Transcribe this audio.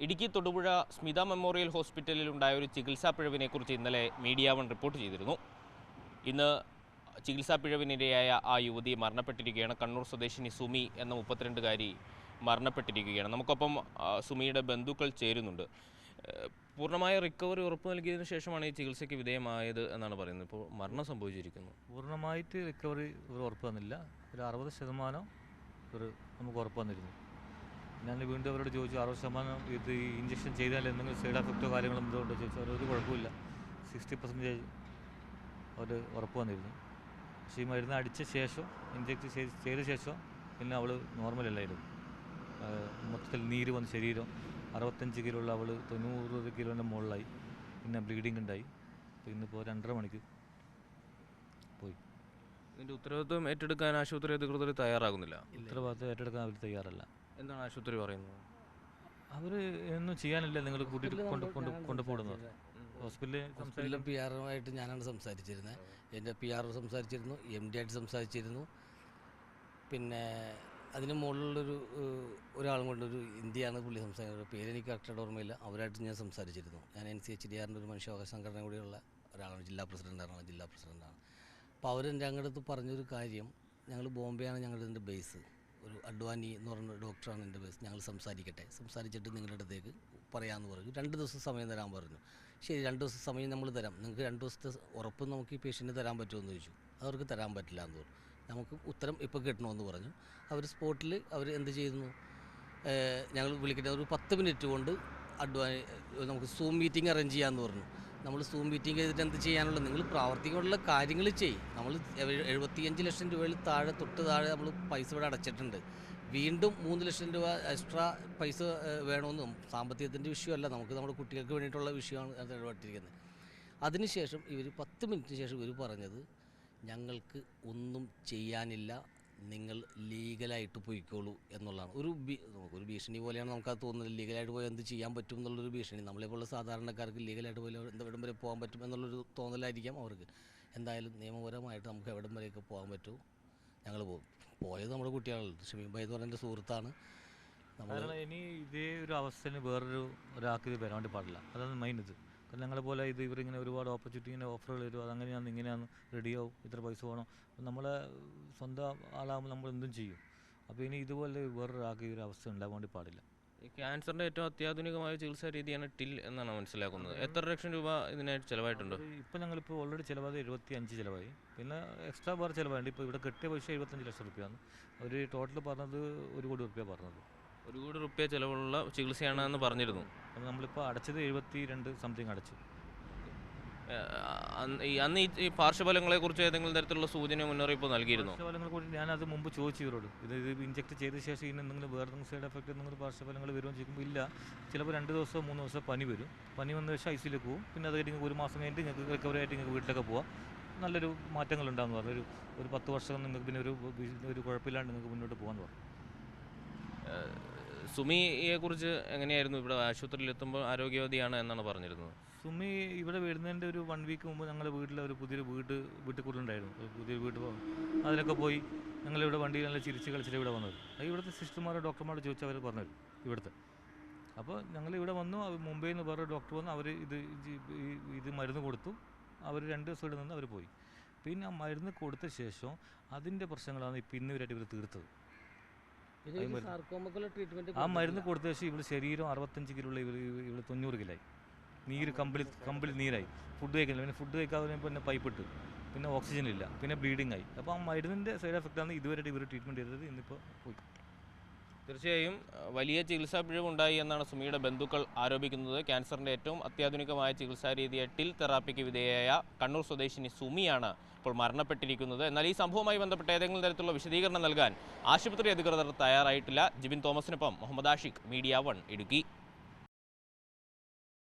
Idukki Thodupuzha Smitha memorial ഹോസ്പിറ്റലിൽ ഉണ്ടായ ഒരു ചികിത്സാ പിഴവിനെക്കുറിച്ച് ഇന്നലെ മീഡിയ വൺ റിപ്പോർട്ട് ചെയ്തിരുന്നു. ഇന്ന് ചികിത്സാ പിഴവിനിരയായ ആ യുവതി മരണപ്പെട്ടിരിക്കുകയാണ്. കണ്ണൂർ സ്വദേശിനി സുമി എന്ന 32-കാരി മരണപ്പെട്ടിരിക്കുകയാണ്. നമുക്കൊപ്പം സുമിയുടെ ബന്ധുക്കൾ ചേരുന്നുണ്ട്. പൂർണ്ണമായ റിക്കവറി ഉറപ്പ് നൽകിയതിനു ശേഷമാണ് ഈ ചികിത്സയ്ക്ക് വിധേയമായത് എന്നാണ് പറയുന്നത്. ഇപ്പോൾ മരണം സംഭവിച്ചിരിക്കുന്നു. പൂർണ്ണമായിട്ട് റിക്കവറി ഉറപ്പ് വന്നില്ല. ഒരു 60% നമുക്ക് ഉറപ്പ് വന്നിരുന്നു. ഞാൻ വീണ്ടും അവരോട് ചോദിച്ചു, 60% ഇത് ഇഞ്ചക്ഷൻ ചെയ്താൽ എന്തെങ്കിലും സൈഡ് എഫക്റ്റോ കാര്യങ്ങളോ എന്തുകൊണ്ടോ ചോദിച്ചു. അവരൊരു കുഴപ്പമില്ല, 60% അവർ ഉറപ്പ് വന്നിരുന്നു. പക്ഷേ ഈ മരുന്ന് അടിച്ച ശേഷം, ഇഞ്ചക്ട് ചെയ്ത ശേഷം പിന്നെ അവൾ നോർമലല്ലായിരുന്നു. മൊത്തത്തിൽ നീര് വന്ന് ശരീരം 65 കിലോ ഉള്ള അവൾ 90 കിലോൻ്റെ മുകളിലായി. പിന്നെ ബ്ലീഡിങ് ഉണ്ടായി. അപ്പോൾ ഇന്നിപ്പോൾ 2.5 മണിക്ക് പോയി. ഇതിൻ്റെ ഉത്തരവാദിത്വം ഏറ്റെടുക്കാൻ ആശുപത്രി അധികൃതർ തയ്യാറാകുന്നില്ല. ഉത്തരവാദിത്വം ഏറ്റെടുക്കാൻ അവർ തയ്യാറല്ല. എന്താണ് ആശുപത്രി പറയുന്നത്? അവർ ഒന്നും ചെയ്യാനില്ല, നിങ്ങൾ കൂട്ടിയിട്ട് കൊണ്ടുപോകുന്നത്. ഹോസ്പിറ്റലിൽ PR-ആയിട്ട് ഞാനാണ് സംസാരിച്ചിരുന്നത്. എൻ്റെ PR സംസാരിച്ചിരുന്നു, MD ആയിട്ട് സംസാരിച്ചിരുന്നു. പിന്നെ അതിന് മുകളിലുള്ളൊരു ഒരാളും കൊണ്ടൊരു ഇന്ത്യയാണ് പുള്ളി സംസാരിക്കുന്നത്. പേരെനിക്ക് കറക്റ്റായിട്ട് ഓർമ്മയില്ല. അവരായിട്ട് ഞാൻ സംസാരിച്ചിരുന്നു. ഞാൻ NCHDRൻ്റെ ഒരു മനുഷ്യാവകാശ സംഘടന കൂടിയുള്ള ഒരാളാണ്, ജില്ലാ പ്രസിഡൻ്റാണ്. അപ്പോൾ അവർ ഞങ്ങളുടെ അടുത്ത് പറഞ്ഞൊരു കാര്യം, ഞങ്ങൾ ബോംബെയാണ് ഞങ്ങളുടെ ബേസ്, ഒരു അഡ്വാനി എന്ന് പറഞ്ഞ ഡോക്ടറാണ് എൻ്റെ ബേസ്, ഞങ്ങൾ സംസാരിച്ചിട്ട് നിങ്ങളുടെ അടുത്തേക്ക് പറയാമെന്ന് പറഞ്ഞു. 2 ദിവസം സമയം തരാൻ പറഞ്ഞു. ശരി, 2 ദിവസം സമയം നമ്മൾ തരാം, നിങ്ങൾക്ക് 2 ദിവസത്തെ ഉറപ്പ് നമുക്ക് ഈ പേഷ്യൻറ്റിന് തരാൻ പറ്റുമെന്ന് ചോദിച്ചു. അവർക്ക് തരാൻ പറ്റില്ല എന്ന് പറഞ്ഞു. നമുക്ക് ഉത്തരം ഇപ്പോൾ കിട്ടണമെന്ന് പറഞ്ഞു. അവർ സ്പോട്ടിൽ അവർ എന്ത് ചെയ്യുന്നു, ഞങ്ങൾ വിളിക്കട്ടെ, ഒരു 10 മിനിറ്റ് കൊണ്ട് നമുക്ക് സൂം മീറ്റിംഗ് അറേഞ്ച് ചെയ്യാമെന്ന് പറഞ്ഞു. നമ്മൾ സൂം മീറ്റിംഗ് ചെയ്തിട്ട് എന്ത് ചെയ്യാനുള്ള, നിങ്ങൾ പ്രാവർത്തികമായിട്ടുള്ള കാര്യങ്ങൾ ചെയ്യും. നമ്മൾ 75 ലക്ഷം രൂപയിൽ തൊട്ട് താഴെ നമ്മൾ പൈസ ഇവിടെ അടച്ചിട്ടുണ്ട്. വീണ്ടും 3 ലക്ഷം രൂപ എക്സ്ട്രാ പൈസ വേണമെന്നും സാമ്പത്തികത്തിൻ്റെ വിഷയമല്ല, നമുക്ക് നമ്മുടെ കുട്ടികൾക്ക് വേണ്ടിയിട്ടുള്ള വിഷയമാണ് അത് ഇടപെട്ടിരിക്കുന്നത്. അതിനുശേഷം ഇവർ 10 മിനിറ്റിന് ശേഷം ഇവർ പറഞ്ഞത്, ഞങ്ങൾക്ക് ഒന്നും ചെയ്യാനില്ല, നിങ്ങൾ ലീഗലായിട്ട് പോയിക്കോളൂ എന്നുള്ളതാണ്. ഒരു ഭീഷണി പോലെയാണ് നമുക്കത് തോന്നുന്നത്. ലീഗലായിട്ട് പോയി എന്ത് ചെയ്യാൻ പറ്റും എന്നുള്ളൊരു ഭീഷണി. നമ്മളെപ്പോലുള്ള സാധാരണക്കാർക്ക് ലീഗലായിട്ട് പോയി എവിടം വരെ പോകാൻ പറ്റും എന്നുള്ളൊരു തോന്നലായിരിക്കാം അവർക്ക്. എന്തായാലും നിയമപരമായിട്ട് നമുക്ക് എവിടം വരെയൊക്കെ പോകാൻ പറ്റുമോ ഞങ്ങൾ പോകും. പോയത് നമ്മുടെ കുട്ടികളുണ്ട്. ഷമീം ഭായ് എന്ന് പറഞ്ഞ എൻ്റെ സുഹൃത്താണ്. ഇനി ഇതേ ഒരു അവസ്ഥയിൽ ഒരാൾക്ക് ഇത് വരാൻ വേണ്ടി പാടില്ല. അതാണ് മെയിൻ. കാരണം ഞങ്ങളെ പോലെ ഇവരിങ്ങനെ ഒരുപാട് ഓപ്പർച്യൂണിറ്റി, ഇങ്ങനെ ഓഫറുകൾ വരും, അതങ്ങനെയാണ് ഇങ്ങനെയാണ്, റെഡിയാവും, ഇത്ര പൈസ വേണം. നമ്മളെ സ്വന്തം ആളാകുമ്പോൾ നമ്മൾ എന്തും ചെയ്യും. അപ്പോൾ ഇനി ഇതുപോലെ വേറൊരാൾക്ക് ഈ ഒരു അവസ്ഥ ഉണ്ടാകാൻ വേണ്ടി പാടില്ല. ഈ ക്യാൻസറിൻ്റെ ഏറ്റവും അത്യാധുനികമായ ചികിത്സാ രീതിയാണ് TIL എന്നാണ് മനസ്സിലാക്കുന്നത്. എത്ര ലക്ഷം രൂപ ഇതിനായിട്ട് ചിലവായിട്ടുണ്ട്? ഇപ്പോൾ ഞങ്ങളിപ്പോൾ ഓൾറെഡി ചിലവായത് 75 ചിലവായി. പിന്നെ എക്സ്ട്രാ വേറെ ചിലവായിട്ടുണ്ട്. ഇപ്പോൾ ഇവിടെ കെട്ടിയ പൈസ 75 ലക്ഷം രൂപയാണ്. അവർ ടോട്ടൽ പറഞ്ഞത് 1 കോടി രൂപ പറഞ്ഞത്. 1 കോടി രൂപ ചിലവുള്ള ചികിത്സയാണെന്ന് പറഞ്ഞിരുന്നു. നമ്മളിപ്പോൾ അടച്ചത് 72 സംതിങ് അടച്ചു. അന്ന് ഈ പാർശ്വഫലങ്ങളെക്കുറിച്ച് ഏതെങ്കിലും തരത്തിലുള്ള സൂചന മുന്നറിയിപ്പ് നൽകിയിരുന്നു? പാർശ്വഫലങ്ങളെക്കുറിച്ച് ഞാനത് മുമ്പ് ചോദിച്ചു ഇവരോട്. ഇത് ഇഞ്ചക്ട് ചെയ്ത ശേഷം ഇനി എന്തെങ്കിലും വേറെ സൈഡ് എഫക്റ്റ് എന്തെങ്കിലും പാർശ്വഫലങ്ങൾ വരുമെന്ന് ചോദിക്കുമ്പോൾ ഇല്ല. ചിലപ്പോൾ 2 ദിവസമോ 3 ദിവസമോ പനി വരും. പനി വന്ന ശേഷം ICUലേക്ക് പോകും. പിന്നെ അത് കഴിഞ്ഞ് 1 മാസം കഴിഞ്ഞിട്ട് നിങ്ങൾക്ക് റിക്കവറി ആയിട്ട് നിങ്ങൾക്ക് വീട്ടിലൊക്കെ പോകാം. നല്ലൊരു മാറ്റങ്ങളുണ്ടാകുന്നു പറഞ്ഞു. ഒരു 10 വർഷം നിങ്ങൾക്ക് പിന്നെ ഒരു കുഴപ്പമില്ലാണ്ട് നിങ്ങൾക്ക് മുന്നോട്ട് പോകാമെന്ന് പറഞ്ഞു. സുമിയെക്കുറിച്ച് എങ്ങനെയായിരുന്നു? ഇവിടെ ആശുപത്രിയിലെത്തുമ്പോൾ ആരോഗ്യവതിയാണ് എന്നാണ് പറഞ്ഞിരുന്നത്. സുമി ഇവിടെ വരുന്നതിൻ്റെ ഒരു 1 വീക്ക് മുമ്പ് ഞങ്ങളുടെ വീട്ടിൽ ഒരു പുതിയൊരു വീട്ടിൽ കൂടുതലുണ്ടായിരുന്നു. ഒരു പുതിയൊരു വീട് അതിലൊക്കെ പോയി ഞങ്ങളിവിടെ വണ്ടിയിൽ നല്ല ചിരിച്ച് കളിച്ചിട്ട് ഇവിടെ വന്നത്. അത് ഇവിടുത്തെ സിസ്റ്റർമാരോ ഡോക്ടർമാരോ ചോദിച്ചാൽ അവർ പറഞ്ഞു ഇവിടുത്തെ. അപ്പോൾ ഞങ്ങളിവിടെ വന്നു. മുംബൈയിൽ നിന്ന് വേറെ ഡോക്ടർ വന്നു. അവർ ഇത് മരുന്ന് കൊടുത്തു. അവർ 2 ദിവസം ഇവിടെ നിന്ന് അവർ പോയി. പിന്നെ ആ മരുന്ന് കൊടുത്ത ശേഷം അതിൻ്റെ പ്രശ്നങ്ങളാണ് ഇപ്പോൾ ഇന്നുവരായിട്ട് ഇവർ തീർത്തത്. ആ മരുന്ന് കൊടുത്ത ശേഷം ഇവിടെ ശരീരം 65 കിലോ ഉള്ള ഇവിടെ 90 കിലോയായി. നീര് കംപ്ലീറ്റ് നീരായി. ഫുഡ് കഴിക്കുന്നില്ല. പിന്നെ ഫുഡ് കഴിക്കാതെ പിന്നെ പൈപ്പിട്ട്, പിന്നെ ഓക്സിജൻ ഇല്ല, പിന്നെ ബ്ലീഡിങ് ആയി. അപ്പോൾ ആ മരുന്നിൻ്റെ സൈഡ് എഫക്റ്റാണ് ഇതുവരെയായിട്ട് ഇവർ ട്രീറ്റ്മെൻറ്റ് ചെയ്തത്. ഇന്നിപ്പോൾ പോയി. തീർച്ചയായും വലിയ ചികിത്സാ പിഴവുണ്ടായി എന്നാണ് സുമിയുടെ ബന്ധുക്കൾ ആരോപിക്കുന്നത്. ക്യാൻസറിൻ്റെ ഏറ്റവും അത്യാധുനികമായ ചികിത്സാ രീതിയായ TIL തെറാപ്പിക്ക് വിധേയയായ കണ്ണൂർ സ്വദേശിനി സുമിയാണ് ഇപ്പോൾ മരണപ്പെട്ടിരിക്കുന്നത്. എന്നാൽ ഈ സംഭവവുമായി ബന്ധപ്പെട്ട് ഏതെങ്കിലും തരത്തിലുള്ള വിശദീകരണം നൽകാൻ ആശുപത്രി അധികൃതർ തയ്യാറായിട്ടില്ല. ജിബിൻ തോമസിനൊപ്പം മുഹമ്മദ് ആഷിഖ്, മീഡിയ 1 ഇടുക്കി.